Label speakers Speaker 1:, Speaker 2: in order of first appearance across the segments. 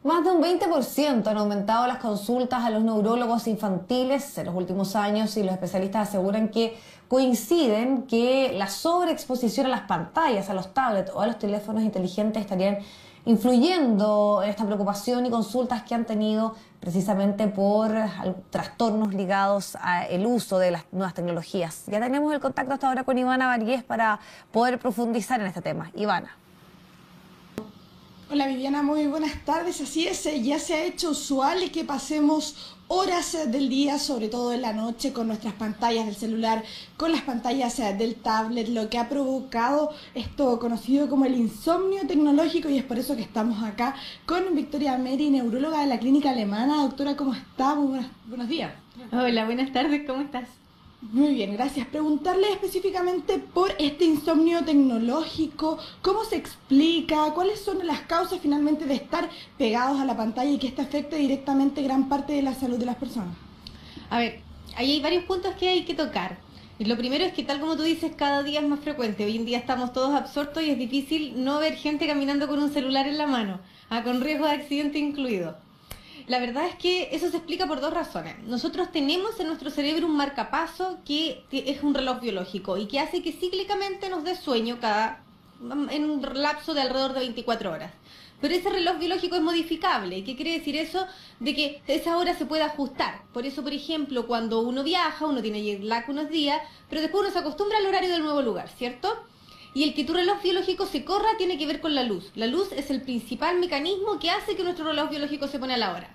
Speaker 1: Más de un 20% han aumentado las consultas a los neurólogos infantiles en los últimos años y los especialistas aseguran que coinciden que la sobreexposición a las pantallas, a los tablets o a los teléfonos inteligentes estarían influyendo en esta preocupación y consultas que han tenido precisamente por trastornos ligados al uso de las nuevas tecnologías. Ya tenemos el contacto hasta ahora con Ivana Vargués para poder profundizar en este tema. Ivana.
Speaker 2: Hola Viviana, muy buenas tardes. Así es, ya se ha hecho usual que pasemos horas del día, sobre todo en la noche, con nuestras pantallas del celular, con las pantallas del tablet, lo que ha provocado esto conocido como el insomnio tecnológico, y es por eso que estamos acá con Victoria Meri, neuróloga de la Clínica Alemana. Doctora, ¿cómo está? Muy buenos días.
Speaker 3: Hola, buenas tardes, ¿cómo estás?
Speaker 2: Muy bien, gracias. Preguntarle específicamente por este insomnio tecnológico, ¿cómo se explica? ¿Cuáles son las causas finalmente de estar pegados a la pantalla y que esto afecte directamente gran parte de la salud de las personas?
Speaker 3: A ver, ahí hay varios puntos que hay que tocar. Y lo primero es que, tal como tú dices, cada día es más frecuente. Hoy en día estamos todos absortos y es difícil no ver gente caminando con un celular en la mano, con riesgo de accidente incluido. La verdad es que eso se explica por dos razones. Nosotros tenemos en nuestro cerebro un marcapaso que es un reloj biológico y que hace que cíclicamente nos dé sueño en un lapso de alrededor de 24 horas. Pero ese reloj biológico es modificable. ¿Qué quiere decir eso? De que esa hora se puede ajustar. Por eso, por ejemplo, cuando uno viaja, uno tiene jet lag unos días, pero después uno se acostumbra al horario del nuevo lugar, ¿cierto? Y el que tu reloj biológico se corra tiene que ver con la luz. La luz es el principal mecanismo que hace que nuestro reloj biológico se pone a la hora.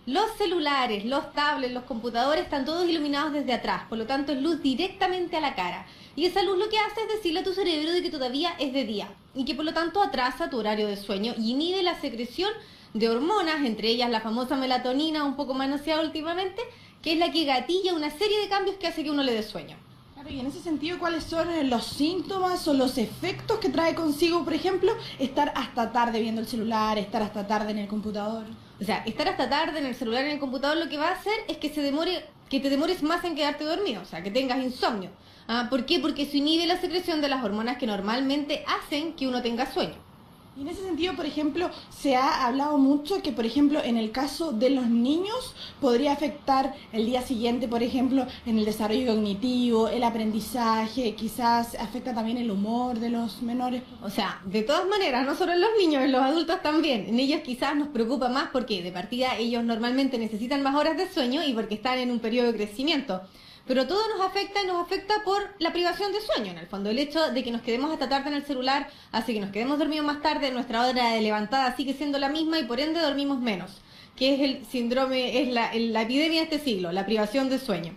Speaker 3: Los celulares, los tablets, los computadores están todos iluminados desde atrás, por lo tanto es luz directamente a la cara. Y esa luz lo que hace es decirle a tu cerebro de que todavía es de día y que por lo tanto atrasa tu horario de sueño y inhibe la secreción de hormonas, entre ellas la famosa melatonina, un poco manoseada últimamente, que es la que gatilla una serie de cambios que hace que uno le dé sueño.
Speaker 2: Claro, y en ese sentido, ¿cuáles son los síntomas o los efectos que trae consigo, por ejemplo, estar hasta tarde viendo el celular, estar hasta tarde en el computador?
Speaker 3: O sea, estar hasta tarde en el celular, en el computador, lo que va a hacer es que te demores más en quedarte dormido, o sea, que tengas insomnio. ¿Por qué? Porque eso inhibe la secreción de las hormonas que normalmente hacen que uno tenga sueño.
Speaker 2: Y en ese sentido, por ejemplo, se ha hablado mucho que, por ejemplo, en el caso de los niños podría afectar el día siguiente, por ejemplo, en el desarrollo cognitivo, el aprendizaje, quizás afecta también el humor de los menores.
Speaker 3: O sea, de todas maneras, no solo en los niños, en los adultos también. En ellos quizás nos preocupa más porque de partida ellos normalmente necesitan más horas de sueño y porque están en un periodo de crecimiento. Pero todo nos afecta y nos afecta por la privación de sueño, en el fondo. El hecho de que nos quedemos hasta tarde en el celular hace que nos quedemos dormidos más tarde, nuestra hora de levantada sigue siendo la misma y por ende dormimos menos, que es el síndrome, es la epidemia de este siglo, la privación de sueño.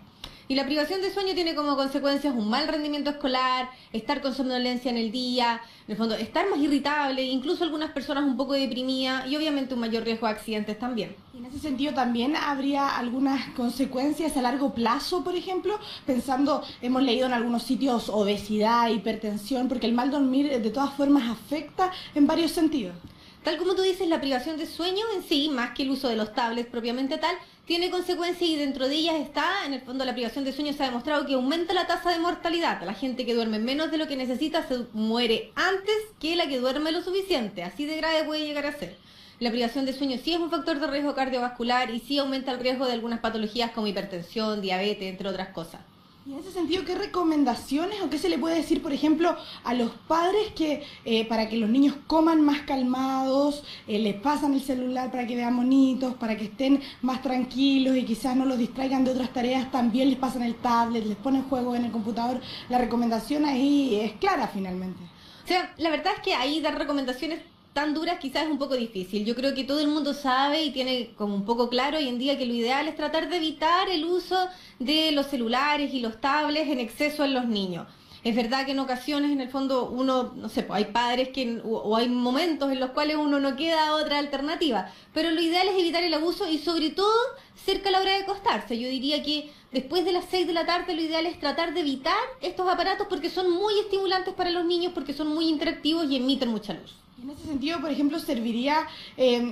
Speaker 3: Y la privación de sueño tiene como consecuencias un mal rendimiento escolar, estar con somnolencia en el día, en el fondo estar más irritable, incluso algunas personas un poco deprimidas y obviamente un mayor riesgo de accidentes también.
Speaker 2: Y en ese sentido también habría algunas consecuencias a largo plazo, por ejemplo, pensando, hemos leído en algunos sitios obesidad, hipertensión, porque el mal dormir de todas formas afecta en varios sentidos.
Speaker 3: Tal como tú dices, la privación de sueño en sí, más que el uso de los tablets propiamente tal, tiene consecuencias y dentro de ellas está, en el fondo, la privación de sueño se ha demostrado que aumenta la tasa de mortalidad. La gente que duerme menos de lo que necesita se muere antes que la que duerme lo suficiente. Así de grave puede llegar a ser. La privación de sueño sí es un factor de riesgo cardiovascular y sí aumenta el riesgo de algunas patologías como hipertensión, diabetes, entre otras cosas.
Speaker 2: Y en ese sentido, ¿qué recomendaciones o qué se le puede decir, por ejemplo, a los padres que para que los niños coman más calmados, les pasan el celular para que vean bonitos, para que estén más tranquilos y quizás no los distraigan de otras tareas, también les pasan el tablet, les ponen juegos en el computador? La recomendación ahí es clara finalmente.
Speaker 3: O sea, la verdad es que ahí dar recomendaciones tan duras quizás es un poco difícil. Yo creo que todo el mundo sabe y tiene como un poco claro hoy en día que lo ideal es tratar de evitar el uso de los celulares y los tablets en exceso en los niños. Es verdad que en ocasiones, en el fondo, uno, no sé, pues hay padres o hay momentos en los cuales uno no queda otra alternativa, pero lo ideal es evitar el abuso y sobre todo cerca a la hora de acostarse. Yo diría que después de las 6 de la tarde lo ideal es tratar de evitar estos aparatos porque son muy estimulantes para los niños, porque son muy interactivos y emiten mucha luz.
Speaker 2: En ese sentido, por ejemplo, serviría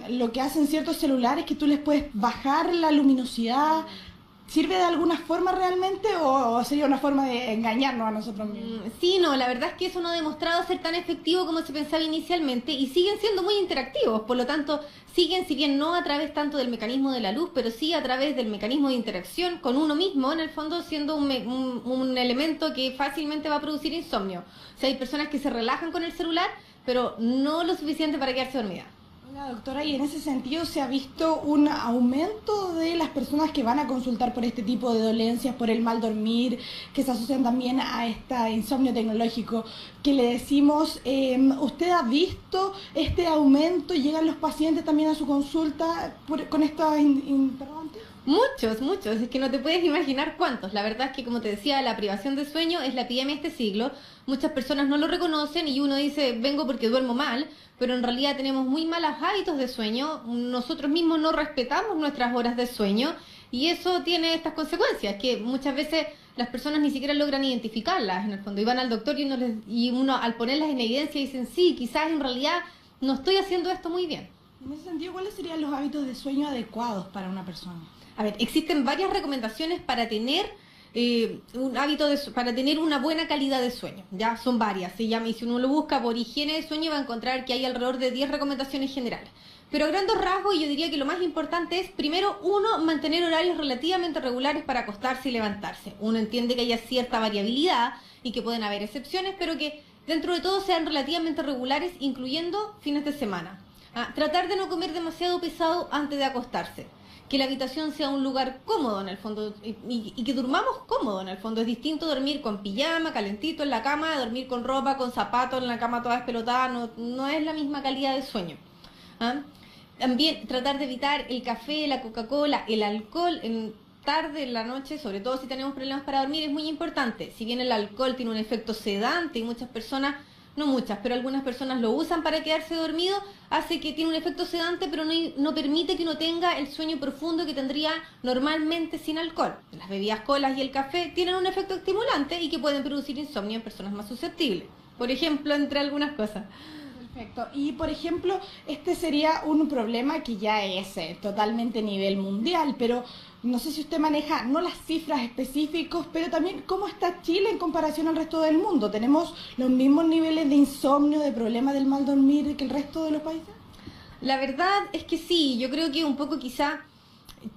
Speaker 2: lo que hacen ciertos celulares, que tú les puedes bajar la luminosidad. ¿Sirve de alguna forma realmente o sería una forma de engañarnos a nosotros mismos?
Speaker 3: Sí, no, la verdad es que eso no ha demostrado ser tan efectivo como se pensaba inicialmente y siguen siendo muy interactivos, por lo tanto siguen, si bien no a través tanto del mecanismo de la luz, pero sí a través del mecanismo de interacción con uno mismo, en el fondo siendo un elemento que fácilmente va a producir insomnio. O sea, hay personas que se relajan con el celular, pero no lo suficiente para quedarse dormida.
Speaker 2: Oiga, doctora, y en ese sentido se ha visto un aumento de las personas que van a consultar por este tipo de dolencias, por el mal dormir, que se asocian también a este insomnio tecnológico, que le decimos, ¿usted ha visto este aumento? ¿Llegan los pacientes también a su consulta con estos interrogantes?
Speaker 3: Muchos, muchos, es que no te puedes imaginar cuántos. La verdad es que, como te decía, la privación de sueño es la epidemia de este siglo. Muchas personas no lo reconocen y uno dice, vengo porque duermo mal, pero en realidad tenemos muy malos hábitos de sueño. Nosotros mismos no respetamos nuestras horas de sueño y eso tiene estas consecuencias, que muchas veces las personas ni siquiera logran identificarlas en el fondo. Y van al doctor y uno al ponerlas en evidencia dicen, sí, quizás en realidad no estoy haciendo esto muy bien.
Speaker 2: En ese sentido, ¿cuáles serían los hábitos de sueño adecuados para una persona?
Speaker 3: A ver, existen varias recomendaciones para tener un hábito para tener una buena calidad de sueño. Ya son varias. Se llama, y si uno lo busca por higiene de sueño va a encontrar que hay alrededor de 10 recomendaciones generales. Pero a grandes rasgos, yo diría que lo más importante es, primero, uno, mantener horarios relativamente regulares para acostarse y levantarse. Uno entiende que haya cierta variabilidad y que pueden haber excepciones, pero que dentro de todo sean relativamente regulares, incluyendo fines de semana. Tratar de no comer demasiado pesado antes de acostarse. Que la habitación sea un lugar cómodo en el fondo y que durmamos cómodo en el fondo. Es distinto dormir con pijama, calentito en la cama, dormir con ropa, con zapatos en la cama toda despelotada, no es la misma calidad de sueño. También tratar de evitar el café, la Coca-Cola, el alcohol en tarde, en la noche, sobre todo si tenemos problemas para dormir, es muy importante. Si bien el alcohol tiene un efecto sedante y muchas personas, no muchas, pero algunas personas lo usan para quedarse dormido, hace que tiene un efecto sedante, pero no permite que uno tenga el sueño profundo que tendría normalmente sin alcohol. Las bebidas colas y el café tienen un efecto estimulante y que pueden producir insomnio en personas más susceptibles. Por ejemplo, entre algunas cosas.
Speaker 2: Perfecto. Y por ejemplo, este sería un problema que ya es totalmente a nivel mundial, pero no sé si usted maneja, no las cifras específicas, pero también cómo está Chile en comparación al resto del mundo. ¿Tenemos los mismos niveles de insomnio, de problemas del mal dormir que el resto de los países?
Speaker 3: La verdad es que sí, yo creo que un poco quizá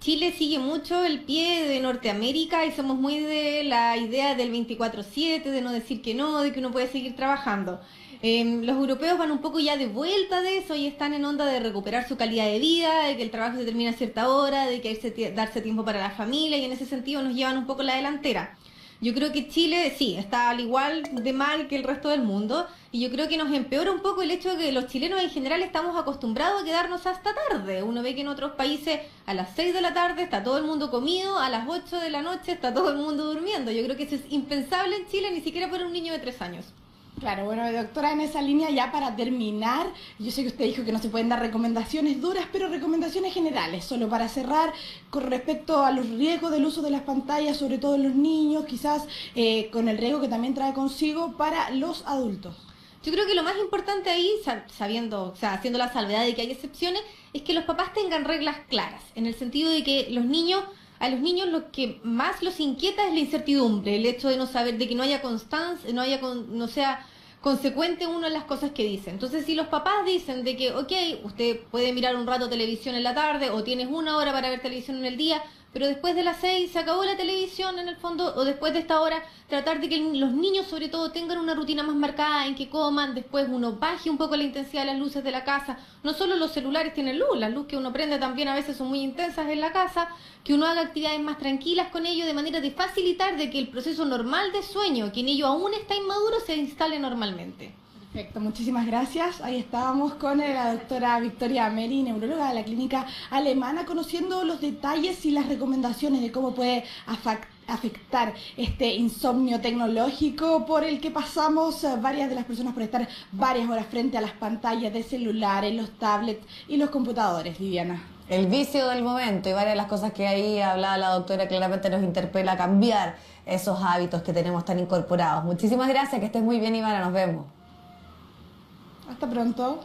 Speaker 3: Chile sigue mucho el pie de Norteamérica y somos muy de la idea del 24/7, de no decir que no, de que uno puede seguir trabajando. Los europeos van un poco ya de vuelta de eso y están en onda de recuperar su calidad de vida, de que el trabajo se termina a cierta hora, de que darse tiempo para la familia y en ese sentido nos llevan un poco la delantera. Yo creo que Chile sí, está al igual de mal que el resto del mundo y yo creo que nos empeora un poco el hecho de que los chilenos en general estamos acostumbrados a quedarnos hasta tarde. Uno ve que en otros países a las 6 de la tarde está todo el mundo comido, a las 8 de la noche está todo el mundo durmiendo. Yo creo que eso es impensable en Chile, ni siquiera para un niño de 3 años.
Speaker 2: Claro, bueno, doctora, en esa línea ya para terminar, yo sé que usted dijo que no se pueden dar recomendaciones duras, pero recomendaciones generales, solo para cerrar, con respecto a los riesgos del uso de las pantallas, sobre todo en los niños, quizás con el riesgo que también trae consigo para los adultos.
Speaker 3: Yo creo que lo más importante ahí, sabiendo, o sea, haciendo la salvedad de que hay excepciones, es que los papás tengan reglas claras, en el sentido de que a los niños lo que más los inquieta es la incertidumbre, el hecho de no saber, de que no haya constancia, no sea consecuente uno en las cosas que dice. Entonces, si los papás dicen de que, ok, usted puede mirar un rato televisión en la tarde o tienes 1 hora para ver televisión en el día, pero después de las 6 se acabó la televisión en el fondo, o después de esta hora, tratar de que los niños sobre todo tengan una rutina más marcada en que coman, después uno baje un poco la intensidad de las luces de la casa. No solo los celulares tienen luz, las luces que uno prende también a veces son muy intensas en la casa, que uno haga actividades más tranquilas con ellos de manera de facilitar de que el proceso normal de sueño, que en ello aún está inmaduro, se instale normalmente.
Speaker 2: Perfecto, muchísimas gracias. Ahí estábamos con la doctora Victoria Meri, neuróloga de la Clínica Alemana, conociendo los detalles y las recomendaciones de cómo puede afectar este insomnio tecnológico por el que pasamos varias de las personas por estar varias horas frente a las pantallas de celulares, los tablets y los computadores, Viviana.
Speaker 1: El vicio del momento y varias de las cosas que ahí hablaba la doctora claramente nos interpela a cambiar esos hábitos que tenemos tan incorporados. Muchísimas gracias, que estés muy bien, Ivana, nos vemos.
Speaker 2: Hasta pronto.